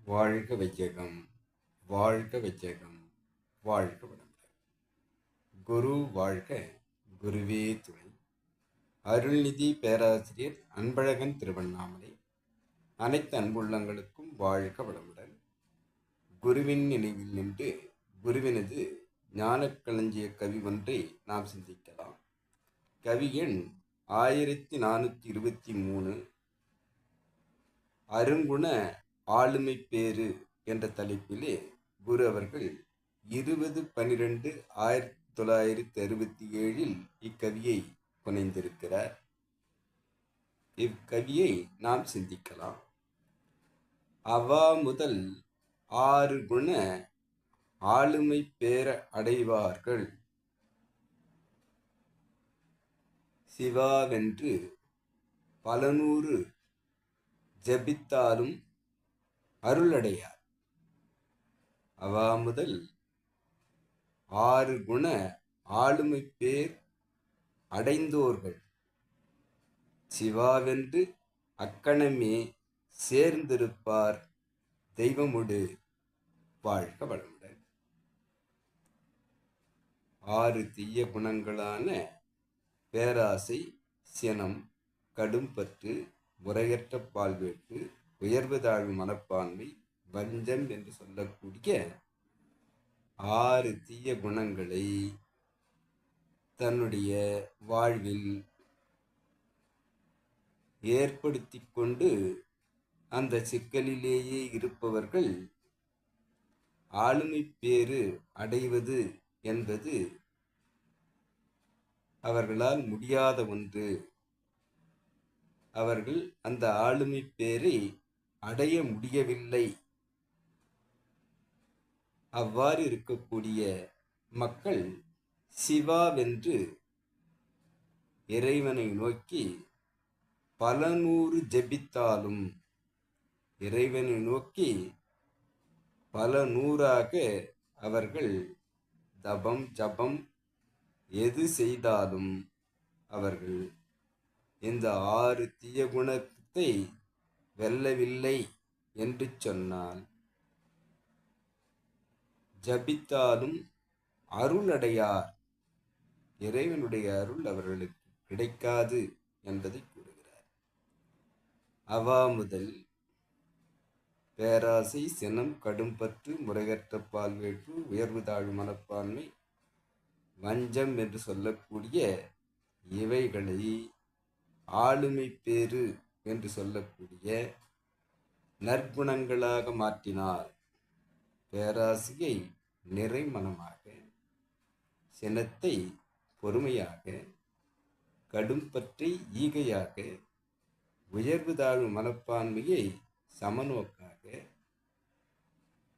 வாழ்க வையகம், வாழ்க வையகம், வாழ்க வளமுடன். குரு வாழ்க, குருவே துணை. அருள்நிதி பேராசிரியர் அன்பழகன் திருவண்ணாமலை. அனைத்து அன்புள்ளங்களுக்கும் வாழ்க வளமுடன். குருவின் நினைவில் நின்று குருவினது ஞானக்களஞ்சிய கவி ஒன்றை நாம் சிந்திக்கலாம். கவி எண் 1423. அருங்குண ஆளுமை பேறு என்ற தலைப்பிலே குரு அவர்கள் 20/12/1967 இக்கவியை புனைந்திருக்கிறார். இக்கவியை நாம் சிந்திக்கலாம். அவா முதல் 6 குண ஆளுமை பேர அடைவார்கள், சிவாவென்று பல நூறு ஜபித்தாலும் அருளடையார். அவா முதல் 6 குண ஆளுமை பேர் அடைந்தோர்கள், சிவாவென்று அக்கணமே சேர்ந்திருப்பார் தெய்வமுடு. வாழ்க வளமுடன். 6 தீய குணங்களான பேராசை, சினம், கடும்பற்று, முறையற்ற பால்வேட்டு, உயர்வு தாழ்வு மனப்பான்மை, வஞ்சம் என்று சொல்லக்கூடிய 6 தீய குணங்களை தன்னுடைய வாழ்வில் ஏற்படுத்தி கொண்டு அந்த சிக்கலிலேயே இருப்பவர்கள் ஆளுமை பேறு அடைவது என்பது அவர்களால் முடியாத ஒன்று. அவர்கள் அந்த ஆளுமை பேரை அடைய முடியவில்லை. அவ்வாறு இருக்கக்கூடிய மக்கள் சிவாவென்று இறைவனை நோக்கி பல நூறு ஜபித்தாலும், இறைவனை நோக்கி பல நூறாக அவர்கள் தபம் ஜபம் எது செய்தாலும் அவர்கள் இந்த 6 தீய குணத்தை வெல்லவில்லை என்று சொன்னால், ஜபித்தாலும் அருளடையார், இறைவனுடைய அருள் அவர்களுக்கு கிடைக்காது என்பதை கூறுகிறார். அவா முதல் பேராசை, சினம், கடும்பற்று, முறையற்ற பால்வேற்று, உயர்வு தாழ்வு மனப்பான்மை, வஞ்சம் என்று சொல்லக்கூடிய இவைகளை ஆளுமை பேறு என்று சொல்லக்கூடிய நற்குணங்களாக மாற்றினார். பேராசையை நிறைமனமாக, சினத்தை பொறுமையாக, கடும்பற்றை ஈகையாக, உயர்வு தாழ்வு மனப்பான்மையை சமநோக்காக,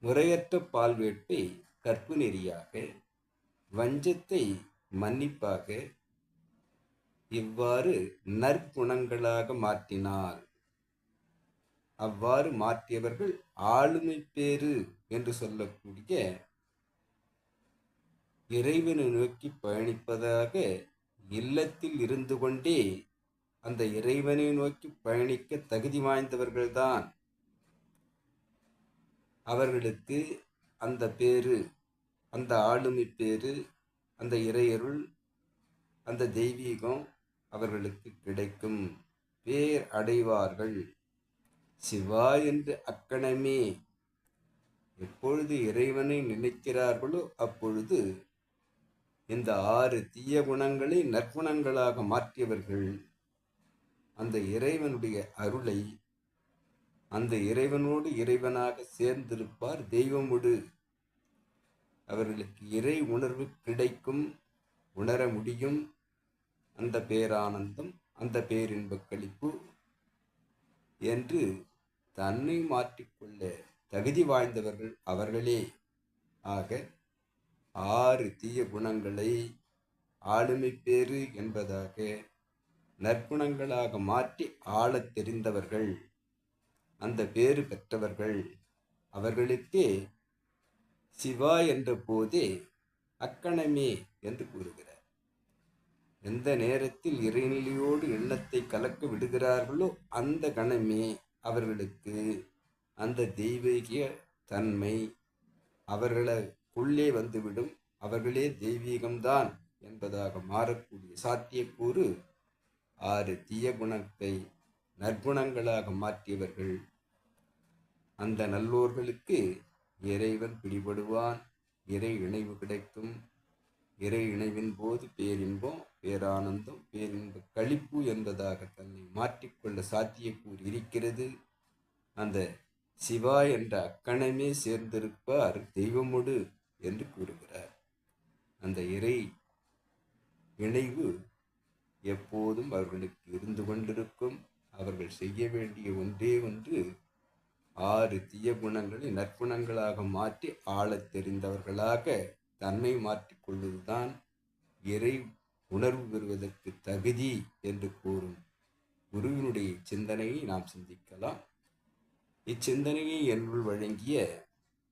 முறையற்ற பால்வேட்டை கற்பு நெறியாக, வஞ்சத்தை மன்னிப்பாக, இவ்வாறு நற்குணங்களாக மாற்றினார். அவ்வாறு மாற்றியவர்கள் ஆளுமை பேறு என்று சொல்லக்கூடிய இறைவனை நோக்கி பயணிப்பதாக இல்லத்தில் இருந்து கொண்டே அந்த இறைவனை நோக்கி பயணிக்க தகுதி வாய்ந்தவர்கள்தான். அவர்களுக்கு அந்த பேரு, அந்த ஆளுமை பேரு, அந்த இறையருள், அந்த தெய்வீகம் அவர்களுக்கு கிடைக்கும். பேர் அடைவார்கள். சிவா என்று அக்கணமே எப்பொழுது இறைவனை நினைக்கிறார்களோ அப்பொழுது இந்த 6 தீய குணங்களை நற்குணங்களாக மாற்றியவர்கள் அந்த இறைவனுடைய அருளை, அந்த இறைவனோடு இறைவனாக சேர்ந்திருப்பார் தெய்வமுடு. அவர்களுக்கு இறை உணர்வு கிடைக்கும், உணர முடியும். அந்த பேரானந்தம், அந்த பேரின்பக் களிப்பு என்று தன்னை மாற்றிக்கொள்ள தகுதி வாய்ந்தவர்கள் அவர்களே. ஆக 6 தீய குணங்களை ஆளுமை பேறு என்பதாக நற்குணங்களாக மாற்றி ஆளத் தெரிந்தவர்கள், அந்த பேறு பெற்றவர்கள், அவர்களுக்கே சிவா என்ற போதே அக்கணமே என்று கூறுகிறார். எந்த நேரத்தில் இறைநிலையோடு எண்ணத்தை கலக்க விடுகிறார்களோ அந்த கணமே அவர்களுக்கு அந்த தெய்வீக தன்மை அவர்களுக்குள்ளே வந்துவிடும். அவர்களே தெய்வீகம்தான் என்பதாக மாறக்கூடிய சாத்தியக்கூறு 6 தீய குணத்தை நற்குணங்களாக மாற்றியவர்கள். அந்த நல்லோர்களுக்கு இறைவன் பிடிபடுவான், இறை இணைவு கிடைக்கும். இறை இணைவின் போது பேரின்பம், பேரானந்தம், பேரின்ப களிப்பு என்பதாக தன்னை மாற்றிக்கொள்ள சாத்தியக்கூறு இருக்கிறது. அந்த சிவா என்ற அக்கணமே சேர்ந்திருப்பார் தெய்வமோடு என்று கூறுகிறார். அந்த இறை இணைவு எப்போதும் அவர்களுக்கு இருந்து கொண்டிருக்கும். அவர்கள் செய்ய வேண்டிய ஒன்றே ஒன்று 6 தீய குணங்களை நற்குணங்களாக மாற்றி ஆளத் தெரிந்தவர்களாக தன்னை மாற்றிக்கொள்வதுதான் இறை உணர்வு பெறுவதற்கு தகுதி என்று கூறும் குருவினுடைய சிந்தனையை நாம் சிந்திக்கலாம். இச்சிந்தனையை என்னுள் வழங்கிய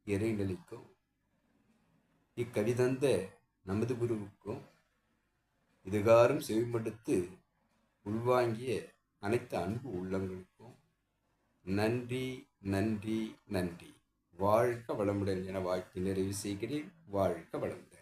இறைநிலைக்கும் இக்கவிதந்த நமது குருவுக்கும் இதுகாரும் செவிமடுத்து உள்வாங்கிய அனைத்து அன்பு உள்ளங்களுக்கும் நன்றி, நன்றி, நன்றி. வாழ்க வளமுடன் என வாழ்த்து நிறைவு செய்கிறேன். வாழ்க வளமுடன்.